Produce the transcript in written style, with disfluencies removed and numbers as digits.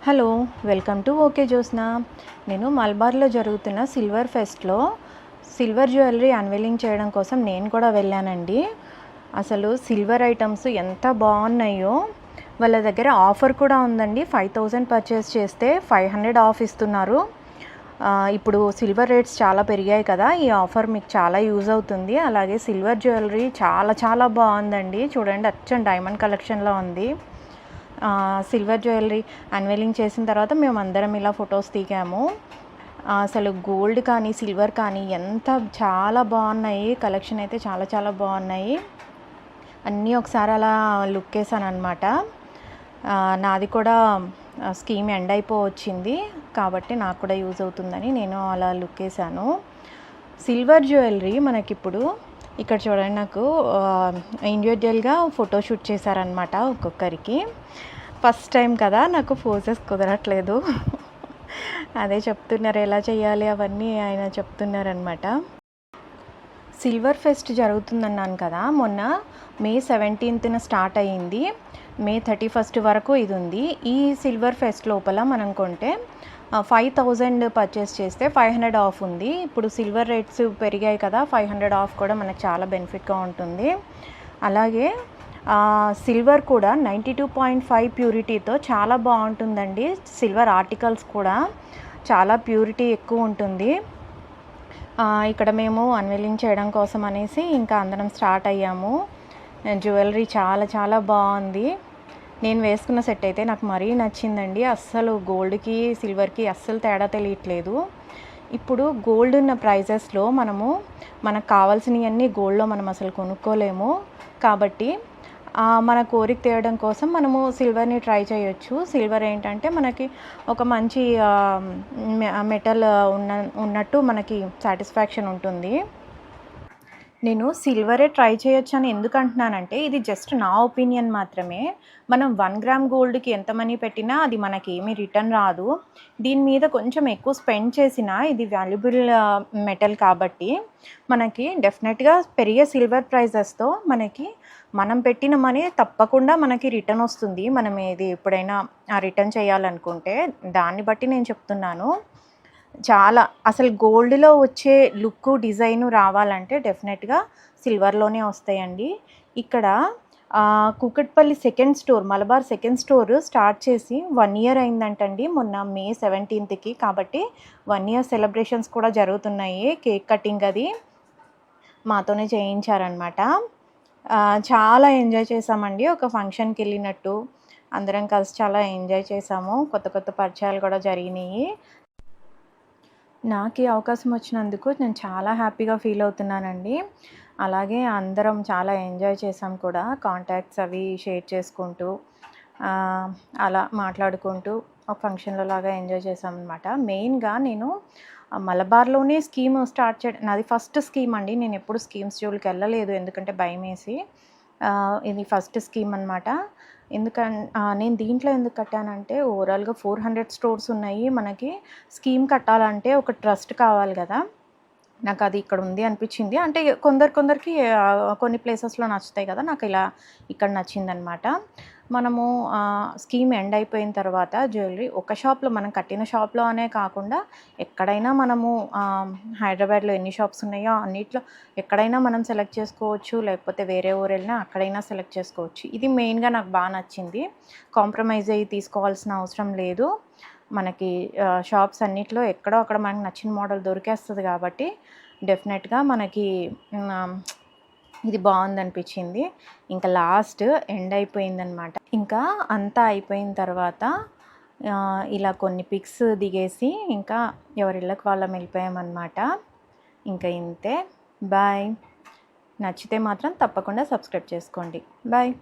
Hello, welcome to okay Jyotsna. నేను మలబార్లో జరుగుతున్న silver ఫెస్ట్లో silver jewellery unveiling చేయడం కోసం నేను కూడా వెళ్ళానండి. అసలు సిల్వర్ ఐటమ్స్ ఎంత బాగున్నాయో. వాళ్ళ దగ్గర ఆఫర్ కూడా ఉందండి. 5000 పర్చేస్ చేస్తే 500 ఆఫ్ ఇస్తున్నారు. ఇప్పుడు సిల్వర్ రేట్స్ చాలా పెరిగాయి కదా, ఈ ఆఫర్ మీకు చాలా యూజ్ అవుతుంది. అలాగే సిల్వర్ జ్యువెలరీ చాలా చాలా బాగుందండి. చూడండి, అచ్చం డైమండ్ కలెక్షన్లో ఉంది. సిల్వర్ జ్యువెలరీ అన్వీలింగ్ చేసిన తర్వాత మేము అందరం ఇలా ఫొటోస్ దిగాము. అసలు గోల్డ్ కానీ సిల్వర్ కానీ చాలా బాగున్నాయి. కలెక్షన్ అయితే చాలా చాలా బాగున్నాయి. అన్నీ ఒకసారి అలా లుక్ వేసాను అనమాట. నాది కూడా స్కీమ్ ఎండ్ అయిపోవచ్చింది కాబట్టి నాకు కూడా యూజ్ అవుతుందని నేను అలా లుక్ వేసాను. సిల్వర్ జ్యువెలరీ మనకిప్పుడు ఇక్కడ చూడండి, నాకు ఇండివిజువల్గా ఫోటోషూట్ చేశారనమాట ఒక్కొక్కరికి. ఫస్ట్ టైం కదా, నాకు పోజెస్ కుదరట్లేదు. అదే చెప్తున్నారు ఎలా చేయాలి అవన్నీ ఆయన చెప్తున్నారనమాట. సిల్వర్ ఫెస్ట్ జరుగుతుందన్నాను కదా, మొన్న మే 17న స్టార్ట్ అయ్యింది. మే 31 వరకు ఇది ఉంది. ఈ సిల్వర్ ఫెస్ట్ లోపల మనం కొంటే 5000 పర్చేస్ చేస్తే 500 ఆఫ్ ఉంది. ఇప్పుడు సిల్వర్ రేట్స్ పెరిగాయి కదా, 500 ఆఫ్ కూడా మనకు చాలా బెనిఫిట్గా ఉంటుంది. అలాగే సిల్వర్ కూడా 92.5 ప్యూరిటీతో చాలా బాగుంటుందండి. సిల్వర్ ఆర్టికల్స్ కూడా చాలా ప్యూరిటీ ఎక్కువ ఉంటుంది. ఇక్కడ మేము అన్వీలింగ్ చేయడం కోసం అనేసి ఇంకా అందరం స్టార్ట్ అయ్యాము. జ్యువెలరీ చాలా చాలా బాగుంది. నేను వేసుకున్న సెట్ అయితే నాకు మరీ నచ్చిందండి. అస్సలు గోల్డ్కి సిల్వర్కి అస్సలు తేడా తెలియట్లేదు. ఇప్పుడు గోల్డ్ ఉన్న ప్రైజెస్లో మనకు కావాల్సినవన్నీ గోల్డ్లో మనం అసలు కొనుక్కోలేము. కాబట్టి మన కోరిక తీయడం కోసం మనము సిల్వర్ని ట్రై చేయొచ్చు. సిల్వర్ ఏంటంటే మనకి ఒక మంచి మెటల్ ఉన్నట్టు మనకి సాటిస్ఫాక్షన్ ఉంటుంది. నేను సిల్వరే ట్రై చేయొచ్చు అని ఎందుకు అంటున్నానంటే, ఇది జస్ట్ నా ఒపీనియన్ మాత్రమే. మనం 1 గ్రామ్ గోల్డ్కి ఎంత మనీ పెట్టినా అది మనకి ఏమీ రిటర్న్ రాదు. దీని మీద కొంచెం ఎక్కువ స్పెండ్ చేసినా ఇది వాల్యుబుల్ మెటల్ కాబట్టి మనకి డెఫినెట్గా పెరిగే సిల్వర్ ప్రైజెస్తో మనం పెట్టిన మనీ తప్పకుండా మనకి రిటర్న్ వస్తుంది. మనం ఇది ఎప్పుడైనా రిటర్న్ చేయాలనుకుంటే దాన్ని బట్టి నేను చెప్తున్నాను. చాలా అసలు గోల్డ్లో వచ్చే లుక్ డిజైను రావాలంటే డెఫినెట్గా సిల్వర్లోనే వస్తాయండి. ఇక్కడ Kukatpally second store, Malabar second store start చేసి 1 ఇయర్ అయిందంటండి. మొన్న మే 17కి కాబట్టి 1 ఇయర్ సెలబ్రేషన్స్ కూడా జరుగుతున్నాయి. కేక్ కటింగ్ అది మాతోనే చేయించారనమాట. చాలా ఎంజాయ్ చేసామండి. ఒక ఫంక్షన్కి వెళ్ళినట్టు అందరం కలిసి చాలా ఎంజాయ్ చేసాము. కొత్త కొత్త పరిచయాలు కూడా జరిగినాయి. నాకు ఈ అవకాశం వచ్చినందుకు నేను చాలా హ్యాపీగా ఫీల్ అవుతున్నానండి. అలాగే అందరం చాలా ఎంజాయ్ చేసాం కూడా. కాంటాక్ట్స్ అవి షేర్ చేసుకుంటూ అలా మాట్లాడుకుంటూ ఒక ఫంక్షన్లో లాగా ఎంజాయ్ చేసామన్నమాట. మెయిన్గా నేను మలబార్లోనే స్కీమ్ స్టార్ట్ చేయడం నాది ఫస్ట్ స్కీమ్ అండి. నేను ఎప్పుడు స్కీమ్స్ జోలికి వెళ్ళలేదు, ఎందుకంటే భయం వేసి. ఇది ఫస్ట్ స్కీమ్ అనమాట. నేను దీంట్లో ఎందుకు కట్టానంటే, ఓవరాల్గా 400 స్టోర్స్ ఉన్నాయి. మనకి స్కీమ్ కట్టాలంటే ఒక ట్రస్ట్ కావాలి కదా, నాకు అది ఇక్కడ ఉంది అనిపించింది. అంటే కొందరికి కొన్ని ప్లేసెస్లో నచ్చుతాయి కదా, నాకు ఇలా ఇక్కడ నచ్చిందనమాట. మనము స్కీమ్ ఎండ్ అయిపోయిన తర్వాత జ్యువెలరీ ఒక షాప్లో, మనం కట్టిన షాప్లో అనే కాకుండా ఎక్కడైనా మనము హైదరాబాద్లో ఎన్ని షాప్స్ ఉన్నాయో అన్నిట్లో ఎక్కడైనా మనం సెలెక్ట్ చేసుకోవచ్చు. లేకపోతే వేరే ఊరు వెళ్ళినా అక్కడైనా సెలెక్ట్ చేసుకోవచ్చు. ఇది మెయిన్గా నాకు బాగా నచ్చింది. కాంప్రమైజ్ అయ్యి తీసుకోవాల్సిన అవసరం లేదు. మనకి షాప్స్ అన్నిట్లో ఎక్కడో అక్కడ మనకు నచ్చిన మోడల్ దొరికేస్తుంది కాబట్టి డెఫినెట్గా మనకి ఇది బాగుందనిపించింది. ఇంకా లాస్ట్ ఎండ్ అయిపోయిందనమాట. ఇంకా అంతా అయిపోయిన తర్వాత ఇలా కొన్ని పిక్స్ దిగేసి ఇంకా ఎవరిళ్ళకి వాళ్ళం వెళ్ళిపోయామన్నమాట. ఇంకా ఇంతే. బాయ్. నచ్చితే మాత్రం తప్పకుండా సబ్స్క్రైబ్ చేసుకోండి. బాయ్.